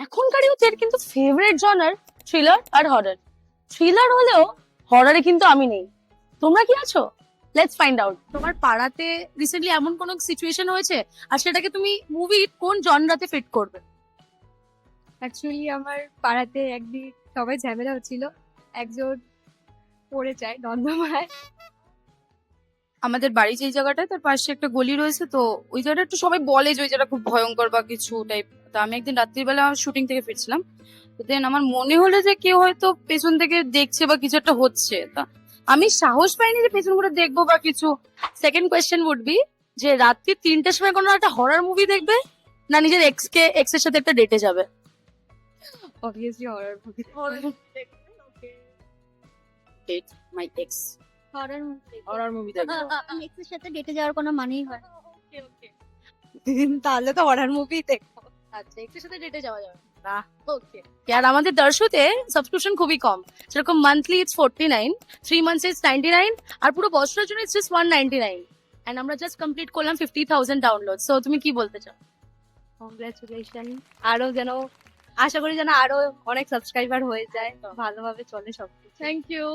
এখনকার ইউথের কিন্তু favourite জনার thriller আর horror. Thriller হলেও হররে কিন্তু আমি নেই। তোমরা কি আছো? Let's find out. তোমার পাড়াতে রিসেন্টলি এমন কোনো সিচুয়েশন হয়েছে আর সেটাকে তুমি মুভি কোন জনরাতে ফিট করবে? অ্যাকচুয়ালি আমার পাড়াতে একদিন সবাই ঝামেলা হচ্ছিল, একজন পড়ে যায় নন্দমায়। আমাদের বাড়ি যেই জায়গাটায় তার পাশে একটা গলি রয়েছে, তো ওই জায়গাটা একটু সবাই বলে যে ওই জায়গাটা খুব ভয়ঙ্কর বা কিছু টাইপ। তো আমি একদিন রাত্রিবেলা শুটিং থেকে ফিরছিলাম, তো দেন আমার মনে হলো যে কেউ হয়তো পেছন থেকে দেখছে বা কিছু একটা হচ্ছে। তা আমি সাহস পাইনি যে পেছন করে দেখবো বা কিছু। সেকেন্ড কোয়েশ্চেন উড বি যে রাত্রি 3টের সময় কোনো একটা হরর মুভি দেখবে না নিজের এক্স এর সাথে একটা ডেটে যাবে? Obviously horror movie. Date my ex, horror movie. Horror movie দেখবো। এক্সের সাথে ডেটে যাওয়ার কোনো মানেই হয় না। তাহলে তো হরর মুভি দেখবো। আচ্ছা, এক্স এর সাথে ডেটে যাওয়া যাবে না। ওকে। আর আমাদের দর্শতে সাবস্ক্রিপশন খুবই কম, যেরকম মান্থলি ইটস 49, 3 মান্থস ইটস 99, আর পুরো বছরের জন্য ইটস জাস্ট 199, এন্ড আমরা জাস্ট কমপ্লিট করলাম 50,000 ডাউনলোড। সো তুমি কি বলতে চাও? কংগ্রাচুলেশন। আরো যেন, আশা করি যেন আরো অনেক সাবস্ক্রাইবার হয়ে যায়, ভালোভাবে চলে সব। Thank you.